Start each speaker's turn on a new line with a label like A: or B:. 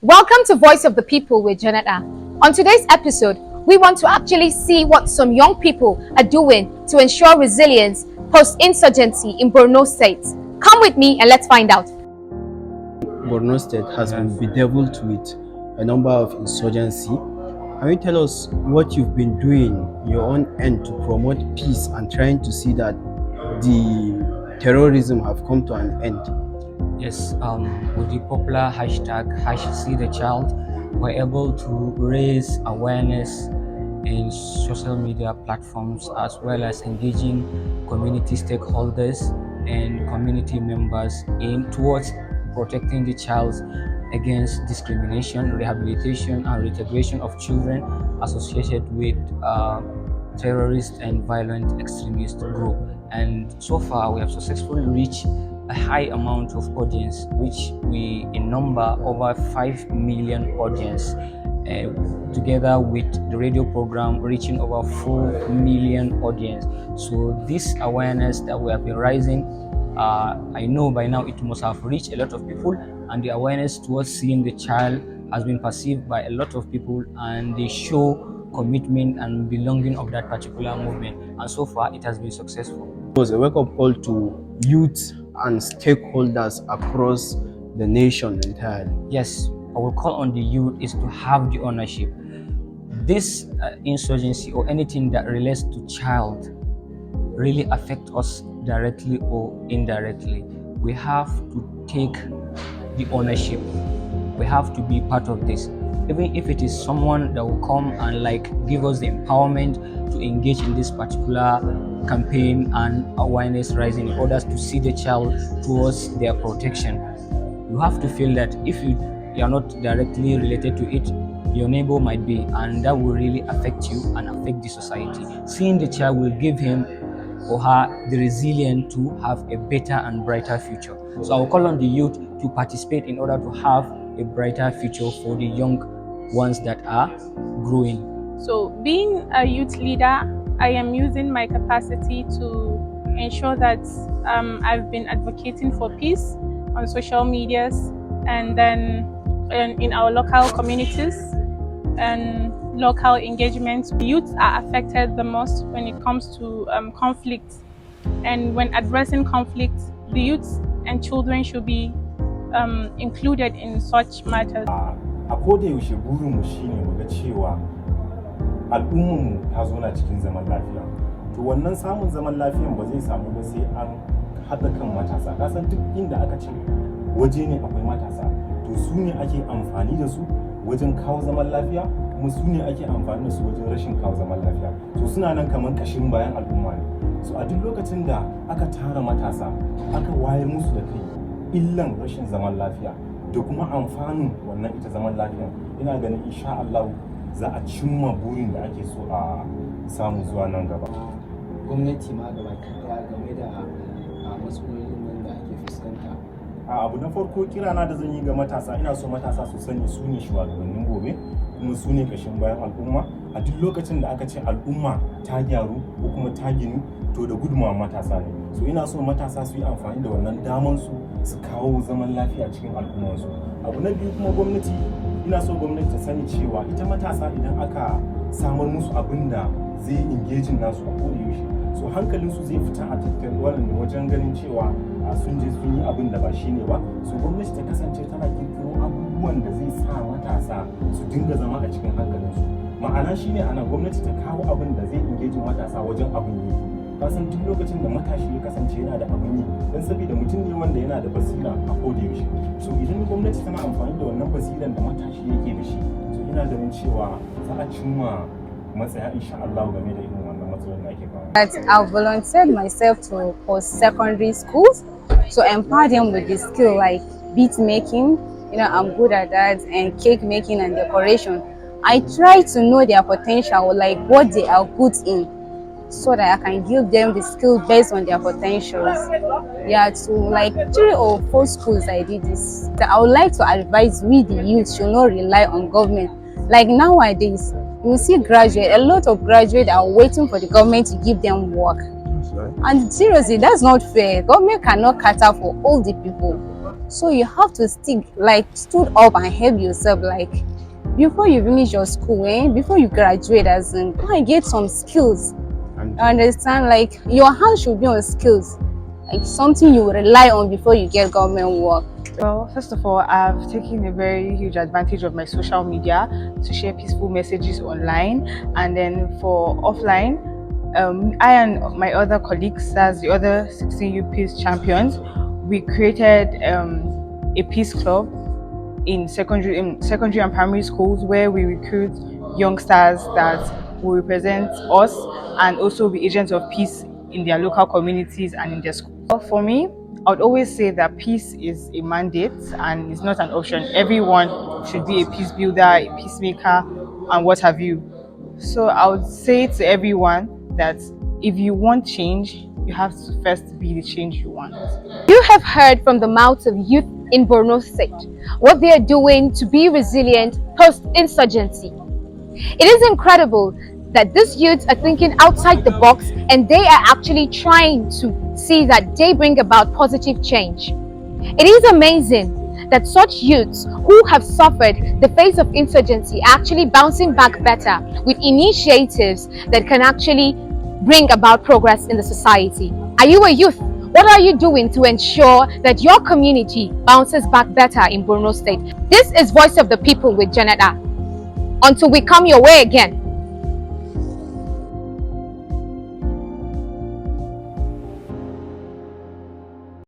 A: Welcome to Voice of the People with Janada. On today's episode, we want to actually see what some young people are doing to ensure resilience post-insurgency in Borno State. Come with me and let's find out.
B: Borno State has been bedeviled with a number of insurgency. Can you tell us what you've been doing your own end to promote peace and trying to see that the terrorism have come to an end?
C: Yes, with the popular hashtag #SeeTheChild, we're able to raise awareness in social media platforms as well as engaging community stakeholders and community members towards protecting the child against discrimination, rehabilitation, and reintegration of children associated with terrorist and violent extremist group. And so far, we have successfully reached a high amount of audience, which we in number over 5 million audience, together with the radio program reaching over 4 million audience. So this awareness that we have been raising, I know by now it must have reached a lot of people, and the awareness towards seeing the child has been perceived by a lot of people, and they show commitment and belonging of that particular movement, and so far it has been successful.
B: It was a wake-up call to youth and stakeholders across the nation entirely.
C: Yes, I will call on the youth is to have the ownership. This insurgency or anything that relates to child really affect us directly or indirectly. We have to take the ownership. We have to be part of this. Even if it is someone that will come and give us the empowerment to engage in this particular campaign and awareness rising in order to see the child towards their protection. You have to feel that if you are not directly related to it, your neighbor might be, and that will really affect you and affect the society. Seeing the child will give him or her the resilience to have a better and brighter future. So I will call on the youth to participate in order to have a brighter future for the young ones that are growing.
D: So being a youth leader, I am using my capacity to ensure that I've been advocating for peace on social medias, and then in our local communities and local engagements. Youths are affected the most when it comes to conflict, and when addressing conflict, the youths and children should be included in such matters.
E: A koda yaushe burinmu shine mu ga cewa al'ummarmu ta zauna cikin zaman lafiya. To wannan samun zaman lafiyan ba zai samu ba sai an haɗa kan matasa. Ka san duk inda aka ce waje ne akwai matasa, to su ne ake amfani da su wajen kawo zaman lafiya, kuma su ne ake amfani da su wajen rashin kawo zaman lafiya. To suna nan kamar kashin bayan al'umma ne. So a duk lokacin da aka tara matasa, aka wayar musu da kai illan rashin zaman lafiya da kuma amfanin wannan ita zaman lafiya, ina ganin insha Allah za a cimma burin da ake so a samu zuwa nan gaba.
F: Gwamnati ma gaba ɗaya game da matsalolin nan da ake fuskanta.
E: Abu na farko kirana da zan yi ga matasa, ina so matasa su sani su ne shugabannin gobe, kuma su ne kashin bayan al'umma. A duk lokacin da aka ce al'umma ta gyaru ko kuma ta ginu, to da gudunmawa matasa ne. So ina so matasa su yi amfani da wannan daman su kawo zaman lafiya cikin al'ummarsu. Abu na biyu kuma gwamnati, ina so gwamnati ta sani cewa ita matasa idan aka samar musu abin da zai engaging nasu a koda yaushe, so hankalinsu zai fita a tattalin wajen ganin cewa sun je sun yi abin da ba shi ne ba. So gwamnati ta kasance tana kirkiro abubuwan da zai sa matasa su dinga zama a cikin hankalinsu. Ma'ana shine ana gwamnati ta kawo abin da zai engaging matasa wajen abin yi. Kasan duk lokacin da matashi ya kasance yana da abin yi, don saboda mutum ne wanda yana da basira a koda yaushe. So idan gwamnati tana amfani da wannan basiran da matashi yake da shi, so ina ganin cewa za a cimma matsaya insha Allah game da irin wannan matsalolin da ake kawo.
A: I've volunteered myself to post-secondary schools to empower them with the skill like beat making. I'm good at that, and cake making and decoration. I try to know their potential, like what they are good in, so that I can give them the skill based on their potentials. Yeah, to 3 or 4 schools I did this. I would like to advise we the youth should not rely on government. Like nowadays, you see a lot of graduates are waiting for the government to give them work. And seriously, that's not fair. Government cannot cater for all the people. So you have to stood up and help yourself, like before you finish your school, before you graduate, as in go and get some skills.
B: And
A: You understand? Like your hands should be on skills, like something you rely on before you get government work.
G: Well, first of all, I've taken a very huge advantage of my social media to share peaceful messages online. And then for offline, I and my other colleagues, as the other 16 youth peace champions, we created a peace club in secondary and primary schools where we recruit youngsters that will represent us and also be agents of peace in their local communities and in their schools. Well, for me, I would always say that peace is a mandate and it's not an option. Everyone should be a peace builder, a peacemaker, and what have you. So I would say to everyone that if you want change, you have to first be the change you want.
H: You have heard from the mouths of youth in Borno State what they are doing to be resilient post-insurgency. It is incredible that these youths are thinking outside the box and they are actually trying to see that they bring about positive change. It is amazing that such youths who have suffered the face of insurgency are actually bouncing back better with initiatives that can actually bring about progress in the society. Are you a youth? What are you doing to ensure that your community bounces back better in Borno State? This is Voice of the People with Janada. Until we come your way again,